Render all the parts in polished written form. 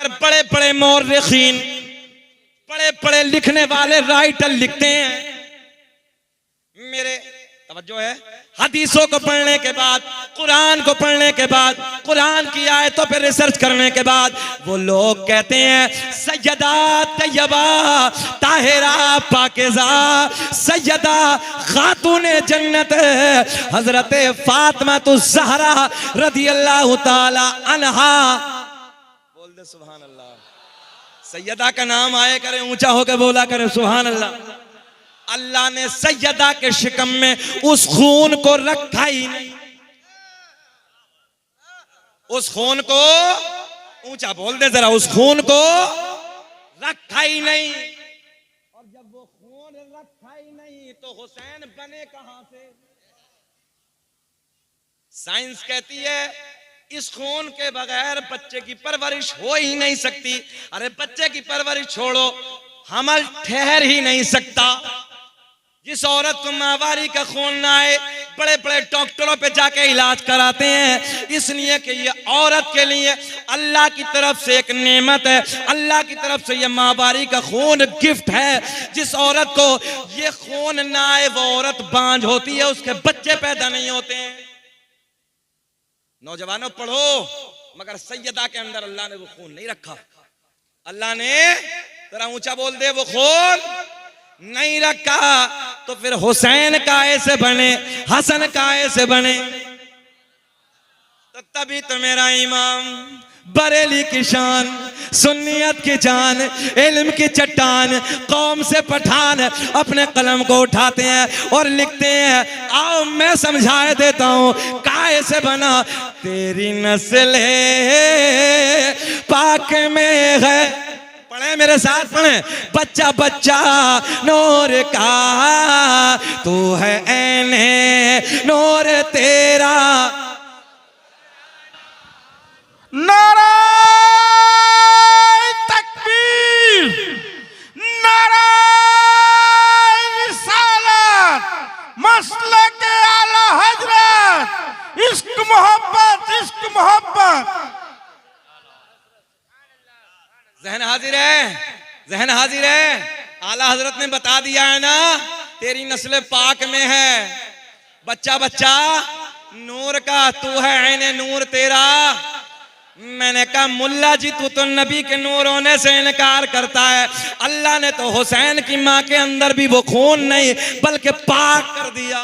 मगर बड़े बड़े मौर्रिखीन, बड़े बड़े लिखने वाले राइटर लिखते हैं, मेरे तवज्जो है, हदीसों को पढ़ने के बाद, कुरान को पढ़ने के बाद, कुरान की आयतों पे रिसर्च करने के बाद वो लोग कहते हैं सैयदा तैयबा ताहिरा पाकिज़ा सैयदा खातूने जन्नत हजरत फातिमा तो ज़हरा रदियल्लाहु ताला अन्हा। बोल दे सुभान अल्लाह। सैयदा का नाम आए करे, ऊंचा होकर बोला करे सुभान अल्लाह। अल्लाह ने सैयदा के शिकम में उस खून को रखा ही नहीं, उस खून को, ऊंचा बोल दे जरा, उस खून को रखा ही नहीं। और जब वो खून रखा ही नहीं तो हुसैन बने कहां से? साइंस कहती है इस खून के बगैर बच्चे की परवरिश हो ही नहीं सकती। अरे बच्चे की परवरिश छोड़ो, हमल ठहर ही नहीं सकता। जिस औरत को माहवारी का खून ना आए, बड़े बड़े डॉक्टरों पे जाके इलाज कराते हैं, इसलिए कि ये औरत के लिए अल्लाह की तरफ से एक नेमत है, अल्लाह की तरफ से ये माहवारी का खून गिफ्ट है। जिस औरत को ये खून ना आए वो औरत बांझ होती है, उसके बच्चे पैदा नहीं होते हैं। नौजवानों पढ़ो, मगर सैयदा के अंदर अल्लाह ने वो खून नहीं रखा। अल्लाह ने, जरा ऊंचा बोल दे, वो खून नहीं रखा। तो फिर हुसैन का ऐसे बने, हसन का ऐसे बने। तो तभी तो मेरा इमाम बरेली की शान, सुन्नियत की जान, इल्म की चट्टान, कौम से पठान अपने कलम को उठाते हैं और लिखते हैं। आओ मैं समझाए देता हूं कैसे बना। तेरी नस्ल पाक में है, पढ़े मेरे साथ पढ़े, बच्चा बच्चा नूर का तू है ऐने नूर तेरा। नारा तकबीर, नारा रिसालत, मसलक आला हजरत, इश्क मोहब्बत, इश्क मोहब्बत। जहन हाजिर है, जहन हाजिर है। आला हजरत ने बता दिया है ना, तेरी नस्ल पाक में है, बच्चा बच्चा नूर का तू है ऐने नूर तेरा। मैंने कहा मुल्ला जी तू तो नबी के नूर होने से इनकार करता है। अल्लाह ने तो हुसैन की मां के अंदर भी वो खून नहीं बल्कि पाक कर दिया।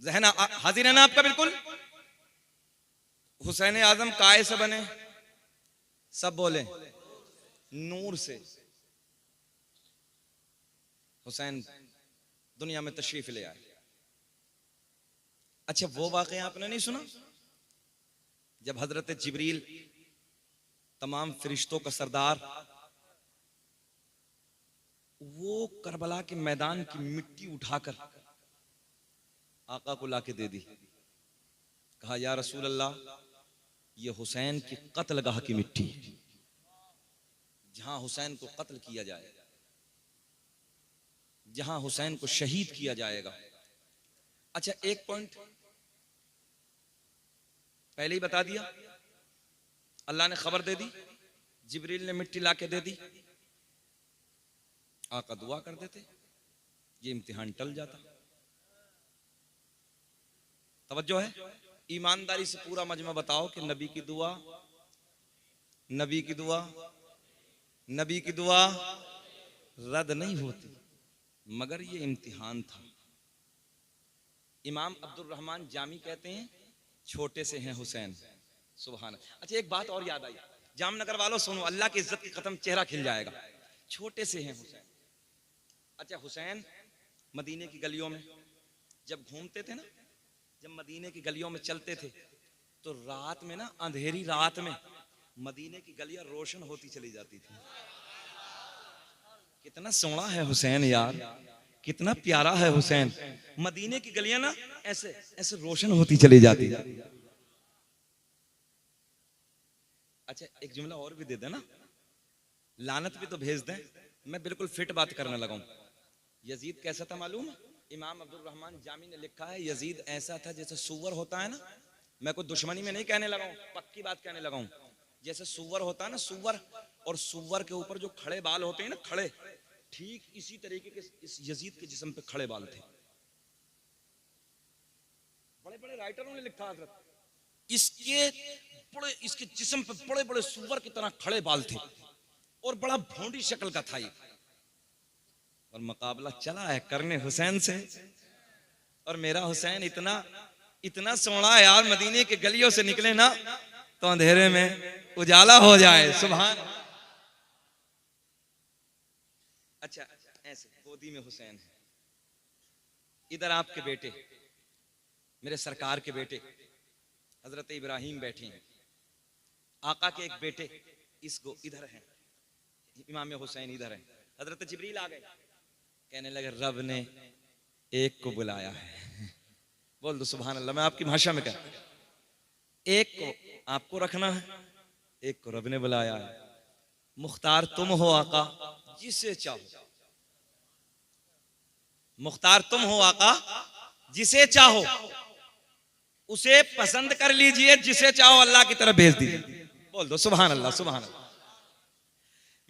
जहन हाजिर है ना आपका बिल्कुल। हुसैन आजम काय से बने? सब बोले नूर से। हुसैन दुनिया में तशरीफ ले आए। अच्छा वो वाकया आपने नहीं सुना जब हजरत जिब्रील तमाम फरिश्तों का सरदार वो करबला के मैदान की मिट्टी उठाकर आका को लाके दे दी। कहा या रसूल अल्लाह, ये हुसैन की कत्लगाह की मिट्टी, जहां हुसैन को कत्ल किया जाए, जहां हुसैन को शहीद किया जाएगा। अच्छा एक पॉइंट पहले ही बता दिया, अल्लाह ने खबर दे दी, जिब्रील ने मिट्टी लाके दे दी, आका दुआ कर देते, ये इम्तिहान टल जाता। तवज्जो है, ईमानदारी से पूरा मजमा बताओ कि नबी की दुआ, नबी की दुआ, नबी की दुआ रद्द नहीं होती, मगर ये इम्तिहान था। इमाम अब्दुल रहमान जामी कहते हैं छोटे से हैं हुसैन। सुभान। अच्छा एक बात और याद आई, जामनगर वालों सुनो, अल्लाह की इज्जत की कदम चेहरा खिल जाएगा। छोटे से हैं हुसैन। अच्छा हुसैन मदीने की गलियों में जब घूमते थे ना, जब मदीने की गलियों में चलते थे तो रात में ना, अंधेरी रात में मदीने की गलियां रोशन होती चली जाती थी। कितना सोना है हुसैन यार, कितना प्यारा है हुसैन। मदीने की गलियां ना ऐसे ऐसे रोशन होती चली जाती। अच्छा एक जुमला और भी दे देना, लानत भी तो भेज दें। मैं बिल्कुल फिट बात करने लगा हूं। यजीद कैसा था मालूम? इमाम अब्दुल रहमान जामी ने लिखा है, यजीद ऐसा था जैसे सूअर होता है ना, मैं कोई दुश्मनी में नहीं कहने लगा हूं, पक्की बात कहने लगा हूं। जैसे सुअर होता है ना, सुअर, और सुअर के ऊपर जो खड़े बाल होते हैं ना, खड़े, ठीक इसी तरीके के इस यजीद के जिस्म पे खड़े बाल थे। बड़े बड़े राइटरों ने लिखा हजरत, इसके जिस्म पे बड़े बड़े सुअर की तरह खड़े बाल थे और बड़ा भोंडी शक्ल का था ये। और मुकाबला चला है करने हुसैन से, और मेरा हुसैन इतना इतना सोना है यार, मदीने के गलियों से निकले ना तो अंधेरे में उजाला हो जाए। सुभान। अच्छा, ऐसे गोदी में हुसैन है, इधर आपके बेटे, मेरे सरकार के बेटे हजरत इब्राहिम बैठे हैं, आका के एक बेटे इसको इधर है, इमाम हुसैन इधर है। हजरत जिब्रील आ गए, कहने लगे रब ने एक को बुलाया है। बोल दो सुभान अल्लाह। मैं आपकी भाषा में कह, एक को आपको रखना है, एक को रब ने बुलाया है। मुख्तार तुम हो आका, जिसे चाहो। मुख्तार तुम हो आका, जिसे चाहो उसे पसंद कर लीजिए, जिसे चाहो अल्लाह की तरफ भेज दीजिए। बोल दो सुभान अल्लाह, सुभान अल्लाह।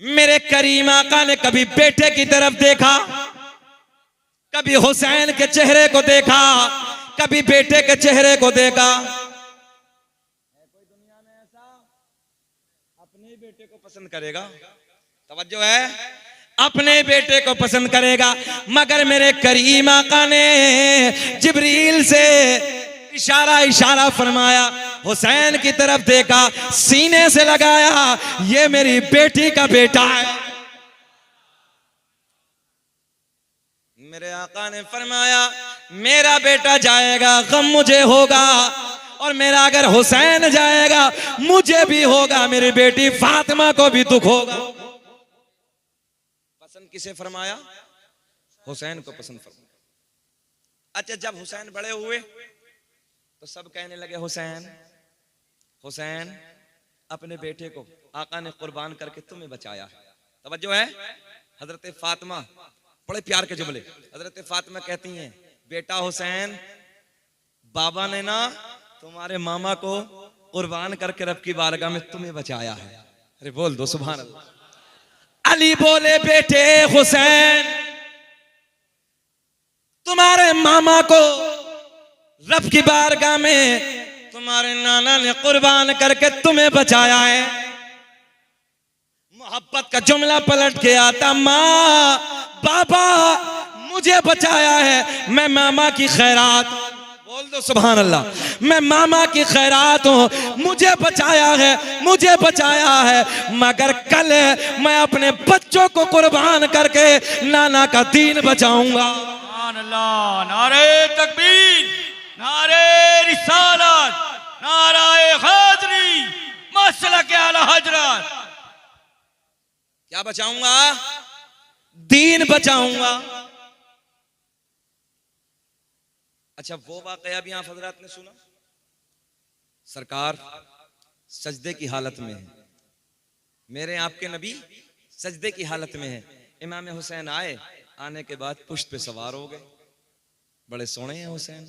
मेरे करीम आका ने कभी बेटे की तरफ देखा, कभी हुसैन के चेहरे को देखा, कभी बेटे के चेहरे को देखा। है कोई दुनिया में ऐसा? अपने बेटे को पसंद करेगा, तवज्जो है, अपने बेटे को पसंद करेगा। मगर मेरे करीम आका ने जिब्रील से इशारा फरमाया, हुसैन की तरफ देखा, सीने से लगाया, ये मेरी बेटी का बेटा है। मेरे आका ने फरमाया मेरा बेटा जाएगा गम मुझे होगा, और मेरा अगर हुसैन जाएगा मुझे भी होगा, मेरी बेटी फातिमा को भी दुख होगा। पसंद किसे फरमाया? हुसैन को पसंद फरमाया। अच्छा, जब हुसैन बड़े हुए तो सब कहने लगे हुसैन हुसैन, अपने बेटे को आका ने कुर्बान करके तुम्हें बचाया है। तवज्जो है। हजरत फातिमा, बड़े प्यार के जुमले, हजरत फातिमा कहती हैं बेटा हुसैन, बाबा ने ना तुम्हारे मामा को कुर्बान करके रब की बारगाह में तुम्हें बचाया है। अरे बोल दो सुभान अल्लाह। अली बोले बेटे हुसैन, तुम्हारे मामा को रब की बारगाह में तुम्हारे नाना ने कुर्बान करके तुम्हें बचाया है। मोहब्बत का जुमला पलट के आता, माँ बाबा मुझे बचाया है, मैं मामा की खैरात। बोल दो सुभान अल्लाह। मैं मामा की खैरात हूं, मुझे बचाया है, मुझे बचाया है, मगर कल मैं अपने बच्चों को कुर्बान करके नाना का दीन बचाऊंगा। सुभान अल्लाह। नारे तकबीर, नारे रिसालत, नाराए हैदरी, मसलक आला हजरत। क्या बचाऊंगा? दीन बचाऊंगा। अच्छा, वो वाकया भी आप हजरात ने सुना, सरकार सजदे की हालत में है, मेरे आपके नबी सजदे की हालत में है। इमाम हुसैन आए, आने के बाद पुष्ट पे सवार हो गए, बड़े सोने हैं हुसैन।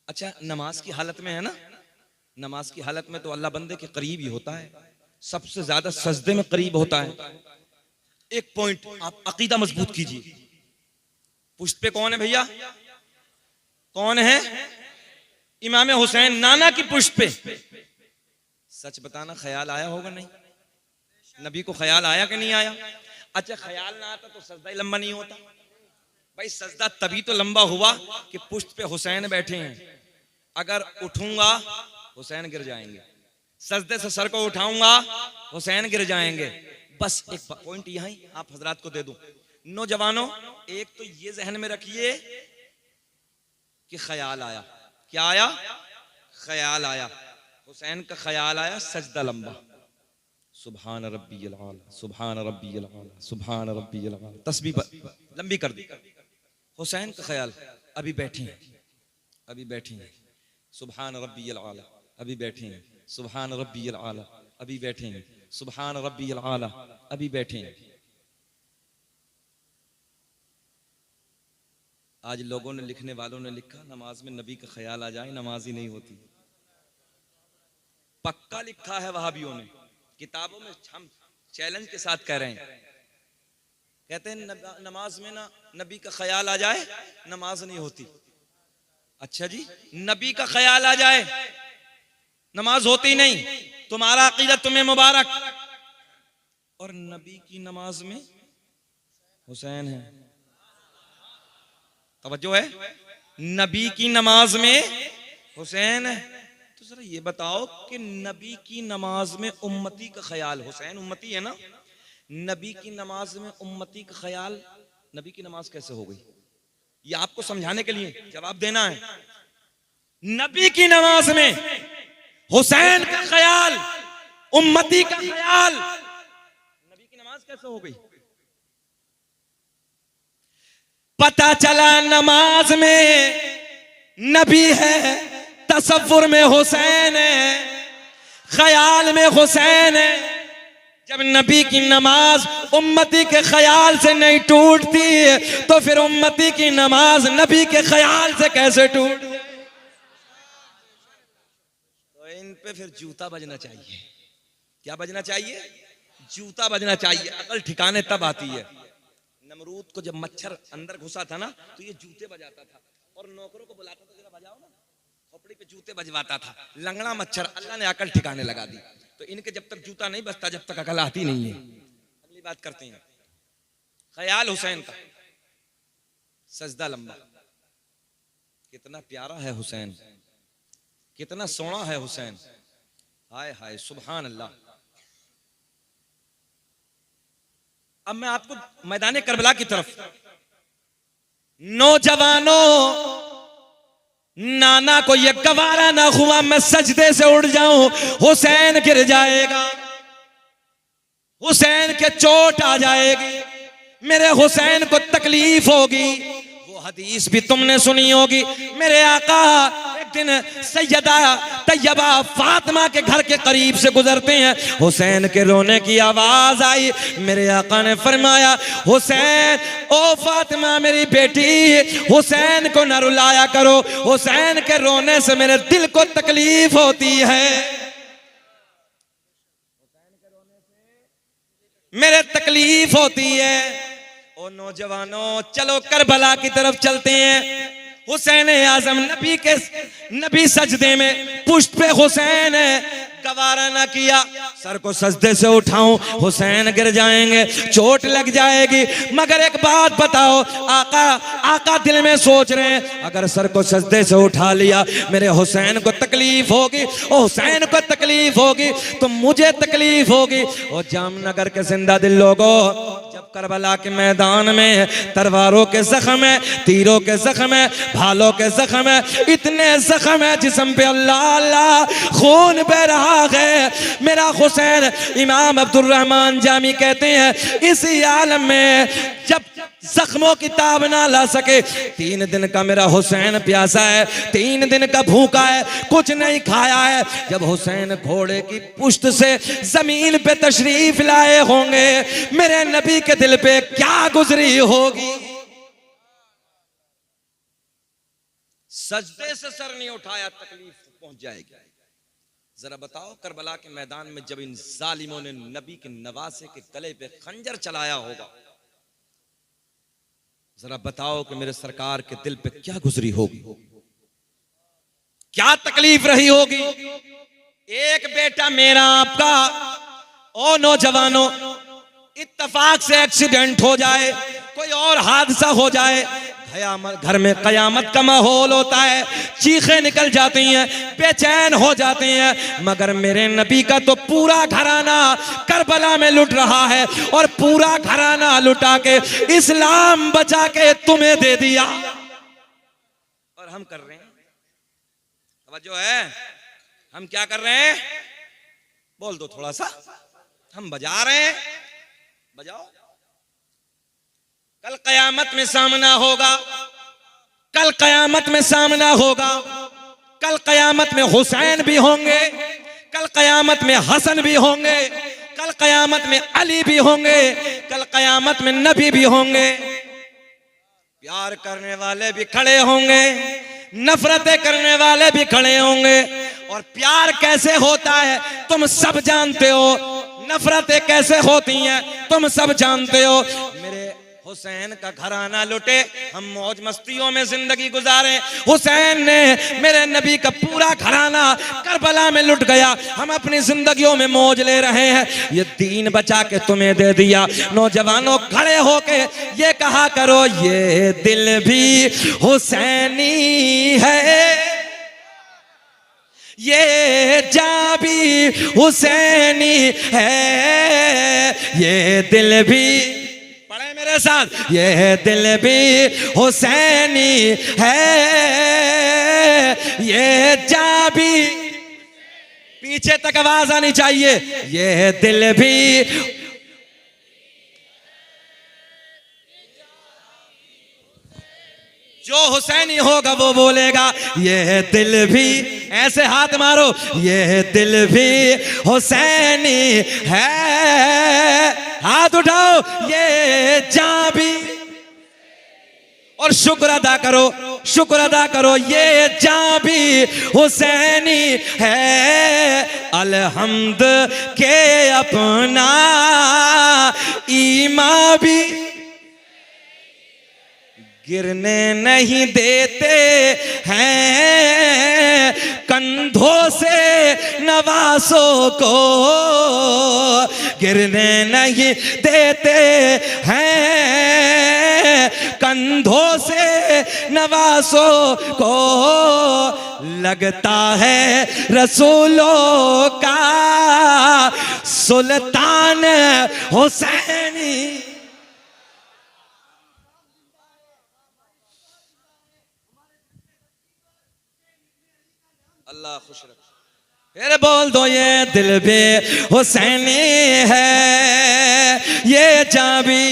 अच्छा, नमाज की हालत में है ना, नमाज की हालत में तो अल्लाह बंदे के करीब ही होता है, सबसे ज्यादा सजदे में करीब होता है। एक पॉइंट आप अकीदा मजबूत कीजिए, पुष्ट पे कौन है भैया? कौन है? इमाम हुसैन नाना की पुष्ट पे। सच बताना, ख्याल आया होगा नहीं? नबी को ख्याल आया कि नहीं आया? अच्छा, ख्याल ना आता तो सजदा ही लंबा नहीं होता भाई। सजदा तभी तो लंबा हुआ कि पुष्ट पे हुसैन बैठे हैं, अगर उठूंगा हुसैन गिर जाएंगे, सजदे से सर को उठाऊंगा हुसैन गिर जाएंगे। बस एक पॉइंट यहां आप हजरात को दे दूं, नौजवानों, एक तो ये जहन में रखिए कि ख्याल आया। क्या आया? ख्याल आया, हुसैन का ख्याल आया, सजदा लंबा, सुभान रब्बियल आला, सुभान रब्बियल आला, सुभान रब्बियल आला, तस्बीह लंबी कर दी। हुसैन का ख्याल, अभी बैठे हैं, अभी बैठे हैं, सुभान रब्बियल आला, अभी बैठे हैं, सुभान रब्बियल आला, अभी बैठे हैं, सुभान रब्बियल आला, अभी बैठे हैं। आज लोगों ने, लिखने वालों ने लिखा नमाज में नबी का ख्याल आ जाए नमाज ही नहीं होती। पक्का लिखा है वहाबियों ने किताबों में, हम चैलेंज के साथ कह रहे हैं। कहते हैं नमाज में ना नबी का ख्याल आ जाए नमाज नहीं होती। अच्छा जी, नबी का ख्याल आ जाए नमाज होती नहीं, तुम्हारा अकीदा तुम्हें मुबारक। और नबी की नमाज में हुसैन है, तवज्जो है, नबी की नमाज में हुसैन है। तो जरा ये बताओ कि नबी की नमाज में उम्मती का ख्याल, हुसैन उम्मती है ना, नबी की नमाज में उम्मती का ख्याल, नबी की नमाज कैसे हो गई? ये आपको समझाने के लिए जवाब देना है। नबी की नमाज में हुसैन का ख्याल, उम्मती का ख्याल, नबी की नमाज कैसे हो गई? पता चला नमाज में नबी है, तसव्वुर में हुसैन है, ख्याल में हुसैन है। जब नबी की नमाज उम्मती के ख्याल से नहीं टूटती तो फिर उम्मती की नमाज नबी के ख्याल से कैसे टूट? तो इन पे फिर जूता बजना चाहिए। क्या बजना चाहिए? जूता बजना चाहिए। अकल ठिकाने तब आती है। नमरूद को जब मच्छर अंदर घुसा था ना तो ये जूते बजाता था और नौकरों को बुलाता था, जरा बजाओ ना, खोपड़ी पे जूते बजवाता था। लंगड़ा मच्छर, अल्लाह ने अकल ठिकाने लगा दी। तो इनके जब तक जूता नहीं बजता जब तक अकल आती नहीं है। अगली बात करते हैं, ख्याल हुसैन का, सजदा लंबा, कितना प्यारा है हुसैन, कितना सोना है हुसैन, हाय हाय सुभान अल्लाह। अब मैं आपको मैदान करबला की तरफ, नौजवानों, नाना को ये गवारा ना हुआ मैं सजदे से उठ जाऊं, हुसैन गिर जाएगा, हुसैन के चोट आ जाएगी, मेरे हुसैन को तकलीफ होगी। वो हदीस भी तुमने सुनी होगी, मेरे आका एक दिन सैयदा तैयबा फातिमा के घर के करीब से गुजरते हैं, हुसैन के रोने की आवाज आई। मेरे आका ने फरमाया, हुसैन, ओ फातिमा मेरी बेटी, हुसैन को न रुलाया करो, हुसैन के रोने से मेरे दिल को तकलीफ होती है, मेरे तकलीफ होती है। ओ नौजवानों, चलो करबला की तरफ चलते हैं। हुसैन आजम नबी सजदे में, पुष्ट पे हुसैन है, गवारा ना किया, सर को सजदे से उठाऊं, हुसैन गिर जाएंगे, चोट लग जाएगी। मगर एक बात बताओ, आका दिल में सोच रहे हैं, अगर सर को सजदे से उठा लिया मेरे हुसैन को तकलीफ होगी, हुसैन को तकलीफ होगी तो मुझे तकलीफ होगी। और जामनगर के जिंदा दिल लोगों, जब करबला के मैदान में तलवारों के जख्म है, तीरों के जख्म है, भालों के जख्म है, इतने जख्म है जिस्म पे, अल्लाह अल्लाह खून बह रहा है मेरा हुसैन। इमाम अब्दुल रहमान जामी कहते हैं, इसी आलम में जब जख्मों की ताब ना ला सके, 3 दिन का मेरा हुसैन प्यासा है, 3 दिन का भूखा है, कुछ नहीं खाया है। जब हुसैन घोड़े की पुश्त से जमीन पे तशरीफ लाए होंगे, मेरे नबी के दिल पे क्या गुजरी होगी। सजदे से सर नहीं उठाया, तकलीफ पहुंच जाएगी। जरा बताओ, करबला के मैदान में जब इन जालिमों ने नबी के नवासे के गले पे खंजर चलाया होगा, जरा बताओ कि मेरे सरकार के दिल पे क्या गुजरी होगी, क्या तकलीफ रही होगी। एक बेटा मेरा आपका, ओ नौजवानों, इत्तफाक से एक्सीडेंट हो जाए, कोई और हादसा हो जाए, घर में कयामत का माहौल होता है, चीखें निकल जाती हैं, बेचैन हो जाते हैं। मगर मेरे नबी का तो पूरा घराना करबला में लुट रहा है और पूरा घराना लुटा के इस्लाम बचा के तुम्हें दे दिया, और हम कर रहे हैं, तवज्जो है, हम क्या कर रहे हैं? बोल दो थोड़ा सा, हम बजा रहे हैं, बजाओ। कल कयामत में सामना होगा, कल कयामत में सामना होगा, कल कयामत में हुसैन भी होंगे, कल कयामत में हसन भी होंगे, कल कयामत में अली भी होंगे, कल कयामत में नबी भी होंगे। प्यार करने वाले भी खड़े होंगे, नफरतें करने वाले भी खड़े होंगे। और प्यार कैसे होता है तुम सब जानते हो, नफरतें कैसे होती हैं तुम सब जानते हो। मेरे हुसैन का घराना लुटे, हम मौज मस्तियों में जिंदगी गुजारे। हुसैन ने मेरे नबी का पूरा घराना करबला में लुट गया, हम अपनी जिंदगियों में मौज ले रहे हैं। ये दीन बचा के तुम्हें दे दिया। नौजवानों खड़े होके ये कहा करो, ये दिल भी हुसैनी है, ये जान भी हुसैनी है, ये दिल भी, पढ़े मेरे साथ, ये दिल भी हुसैनी है, ये जान भी, पीछे तक आवाज आनी चाहिए, ये दिल भी, जो हुसैनी होगा वो बोलेगा ये दिल भी, ऐसे हाथ मारो, ये दिल भी हुसैनी है, हाथ उठाओ, ये जान भी, और शुक्र अदा करो, शुक्र अदा करो, ये जान भी हुसैनी है। अलहम्द के अपना ईमान भी गिरने नहीं देते हैं, कंधों से नवासों को गिरने नहीं देते हैं, कंधों से नवासों को लगता है रसूलों का सुल्तान हुसैनी। अल्लाह खुश रखे। फिर बोल दो, ये दिल भी हुसैनी है, ये जान भी,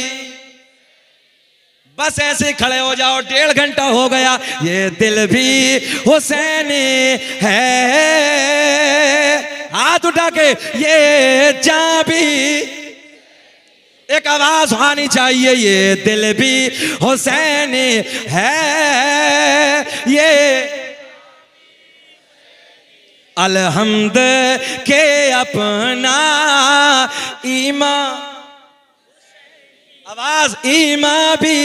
बस ऐसे खड़े हो जाओ, 1.5 घंटा हो गया, ये दिल भी हुसैनी है, हाथ उठा के, ये जान भी, एक आवाज आनी चाहिए, ये दिल भी हुसैनी है, ये अलहम्द के अपना ईमान, आवाज ईमान भी